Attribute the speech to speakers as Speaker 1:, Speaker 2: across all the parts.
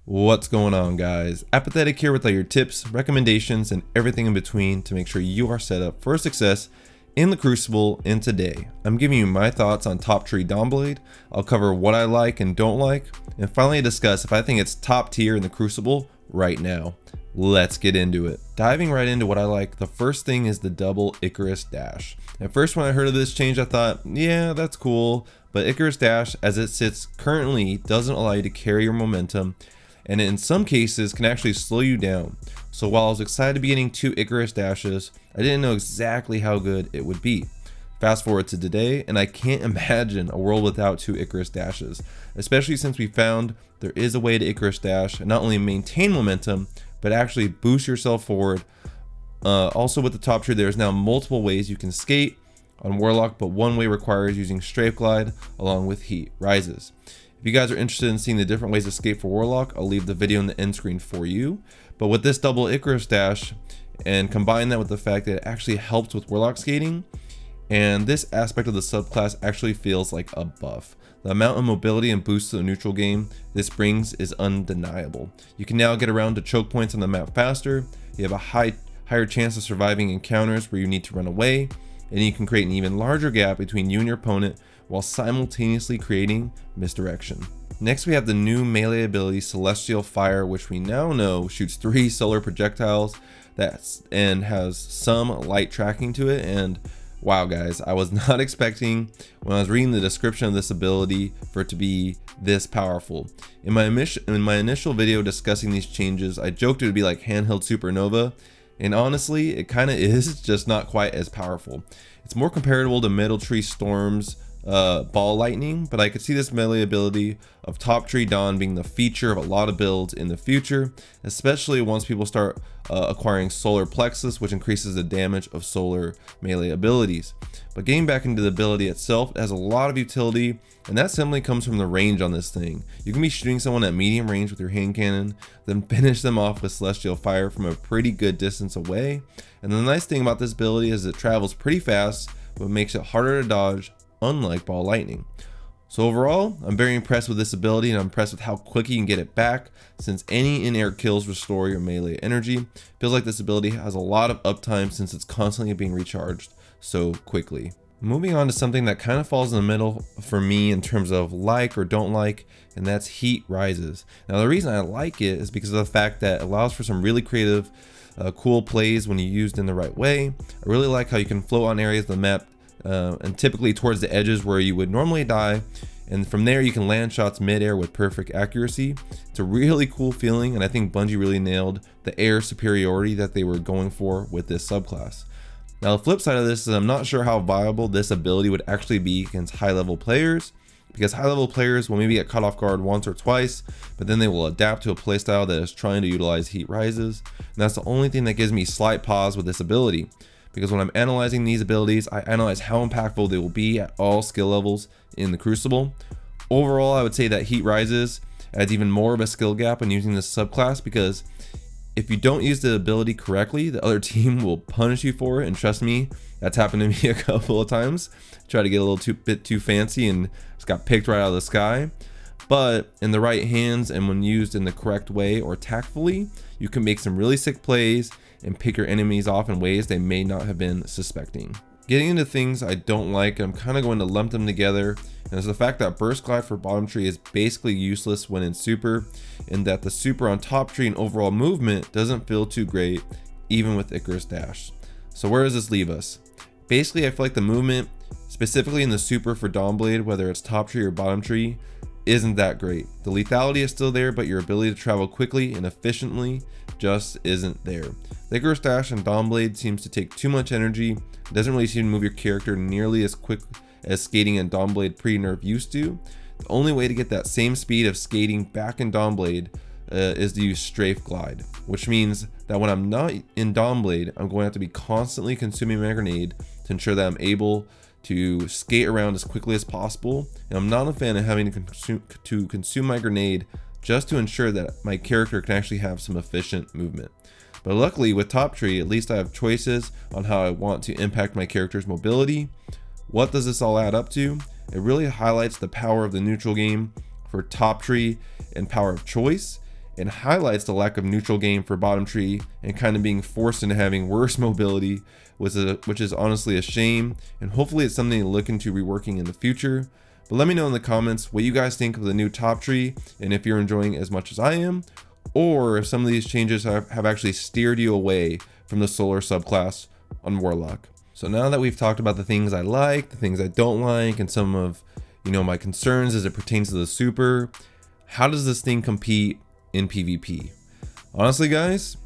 Speaker 1: What's going on, guys? Apathetic here with all your tips, recommendations, and everything in between to make sure you are set up for success in the Crucible. And today, I'm giving you my thoughts on top tree Dawnblade. I'll cover what I like and don't like, and finally discuss if I think it's top tier in the Crucible right now. Let's get into it. Diving right into what I like, the first thing is the double Icarus dash. At first when I heard of this change, I thought, yeah, that's cool, but Icarus dash as it sits currently doesn't allow you to carry your momentum, and in some cases can actually slow you down. So while I was excited to be getting 2 Icarus dashes, I didn't know exactly how good it would be. Fast forward to today, and I can't imagine a world without 2 Icarus dashes, especially since we found there is a way to Icarus dash and not only maintain momentum, but actually boost yourself forward. Also with the top tree, there's now multiple ways you can skate on Warlock, but one way requires using Strafe Glide along with Heat Rises. If you guys are interested in seeing the different ways to skate for Warlock, I'll leave the video in the end screen for you. But with this double Icarus dash, and combine that with the fact that it actually helps with Warlock skating, and this aspect of the subclass actually feels like a buff. The amount of mobility and boost to the neutral game this brings is undeniable. You can now get around to choke points on the map faster, you have a higher chance of surviving encounters where you need to run away, and you can create an even larger gap between you and your opponent while simultaneously creating misdirection. Next we have the new melee ability Celestial Fire, which we now know shoots 3 solar projectiles and has some light tracking to it. And wow guys, I was not expecting when I was reading the description of this ability for it to be this powerful. In my initial video discussing these changes, I joked it would be like handheld supernova, and honestly it kind of is, just not quite as powerful. It's more comparable to Middle Tree Storm's ball lightning, but I could see this melee ability of top tree Dawn being the feature of a lot of builds in the future, especially once people start acquiring solar plexus, which increases the damage of solar melee abilities. But getting back into the ability itself, it has a lot of utility, and that simply comes from the range on this thing. You can be shooting someone at medium range with your hand cannon, then finish them off with Celestial Fire from a pretty good distance away. And the nice thing about this ability is it travels pretty fast, but makes it harder to dodge, unlike ball lightning. So overall, I'm very impressed with this ability, and I'm impressed with how quick you can get it back, since any in-air kills restore your melee energy. Feels like this ability has a lot of uptime since it's constantly being recharged so quickly. Moving on to something that kind of falls in the middle for me in terms of like or don't like, and that's Heat Rises. Now the reason I like it is because of the fact that it allows for some really creative cool plays when used in the right way. I really like how you can float on areas of the map and typically towards the edges where you would normally die, and from there you can land shots mid-air with perfect accuracy. It's a really cool feeling, and I think Bungie really nailed the air superiority that they were going for with this subclass. Now the flip side of this is I'm not sure how viable this ability would actually be against high level players, because high level players will maybe get caught off guard once or twice, but then they will adapt to a playstyle that is trying to utilize Heat Rises, and that's the only thing that gives me slight pause with this ability. Because when I'm analyzing these abilities, I analyze how impactful they will be at all skill levels in the Crucible. Overall, I would say that Heat Rises adds even more of a skill gap when using this subclass, because if you don't use the ability correctly, the other team will punish you for it, and trust me, that's happened to me a couple of times. Try to get a little bit too fancy and just got picked right out of the sky. But in the right hands and when used in the correct way or tactfully, you can make some really sick plays and pick your enemies off in ways they may not have been suspecting. Getting into things I don't like, I'm kind of going to lump them together, and it's the fact that Burst Glide for bottom tree is basically useless when in super, and that the super on top tree and overall movement doesn't feel too great even with Icarus dash. So where does this leave us? Basically I feel like the movement, specifically in the super for Dawnblade, whether it's top tree or bottom tree, isn't that great. The lethality is still there, but your ability to travel quickly and efficiently just isn't there. The Icarus dash and Dawnblade seems to take too much energy. It doesn't really seem to move your character nearly as quick as skating and Dawnblade pre-nerf used to. The only way to get that same speed of skating back in Dawnblade is to use Strafe Glide, which means that when I'm not in Dawnblade, I'm going to have to be constantly consuming my grenade to ensure that I'm able to skate around as quickly as possible, and I'm not a fan of having to consume my grenade just to ensure that my character can actually have some efficient movement. But luckily with top tree, at least I have choices on how I want to impact my character's mobility. What does this all add up to? It really highlights the power of the neutral game for top tree and power of choice, and highlights the lack of neutral game for bottom tree and kind of being forced into having worse mobility, which is honestly a shame, and hopefully it's something to look into reworking in the future. But let me know in the comments what you guys think of the new top tree, and if you're enjoying it as much as I am, or if some of these changes have actually steered you away from the solar subclass on Warlock. So now that we've talked about the things I like, the things I don't like, and some of my concerns as it pertains to the super, how does this thing compete in PvP? Honestly, guys,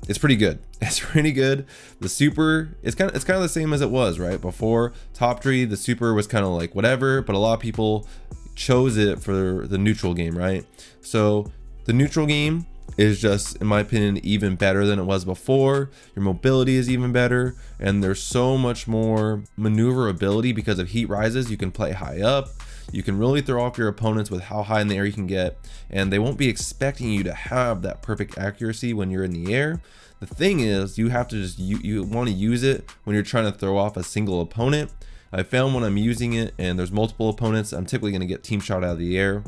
Speaker 1: it's pretty good. It's pretty good. The super, it's kind of the same as it was right before top tree. The super was kind of like whatever, but a lot of people chose it for the neutral game, right? So the neutral game is just, in my opinion, even better than it was before. Your mobility is even better, and there's so much more maneuverability because of heat rises. You can play high up. You can really throw off your opponents with how high in the air you can get, and they won't be expecting you to have that perfect accuracy when you're in the air. The thing is, you have to just, you want to use it when you're trying to throw off a single opponent. I found when I'm using it and there's multiple opponents, I'm typically going to get team shot out of the air.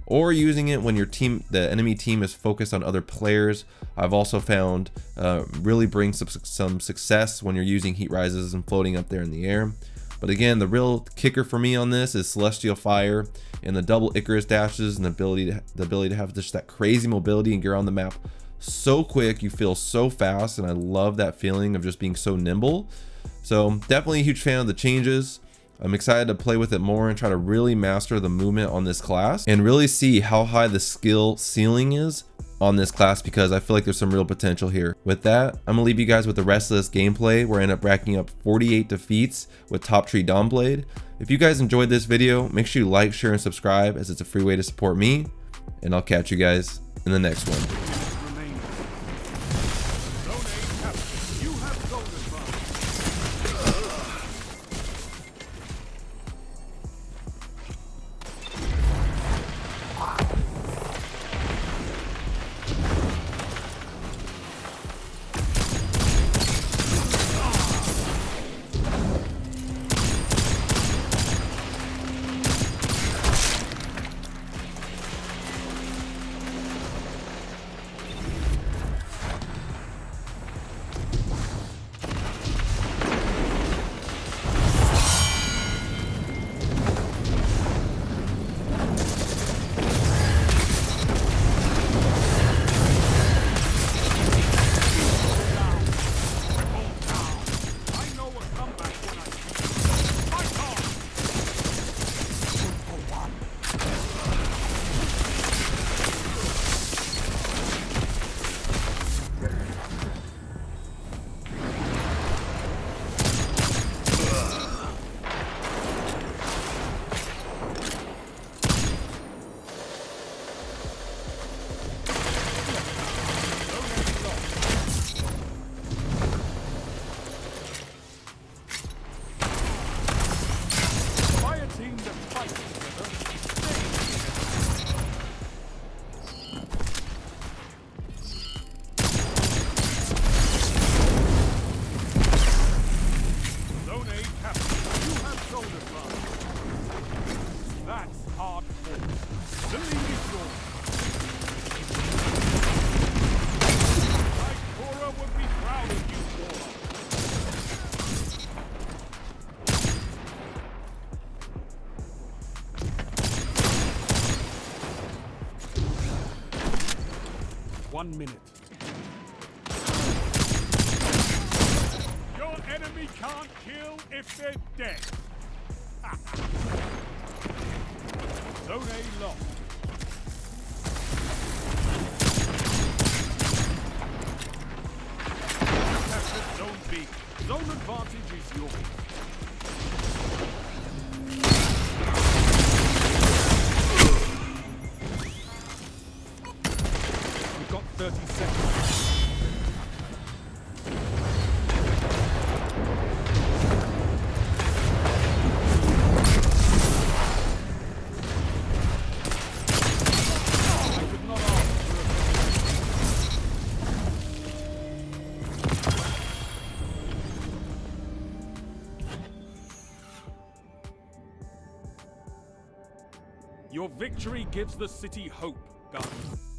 Speaker 1: Or using it when the enemy team is focused on other players. I've also found really brings some success when you're using heat rises and floating up there in the air. But again, the real kicker for me on this is Celestial Fire and the double Icarus dashes and the ability to have just that crazy mobility and get around the map so quick. You feel so fast, and I love that feeling of just being so nimble. So definitely a huge fan of the changes. I'm excited to play with it more and try to really master the movement on this class and really see how high the skill ceiling is on this class, because I feel like there's some real potential here. With that, I'm gonna leave you guys with the rest of this gameplay where I end up racking up 48 defeats with top tree Dawnblade. If you guys enjoyed this video, make sure you like, share, and subscribe, as it's a free way to support me, and I'll catch you guys in the next one.
Speaker 2: One minute. Your enemy can't kill if they're dead. Zone A lost. Captured Zone B. Zone advantage is yours. We've got 30 seconds. Your victory gives the city hope, guys.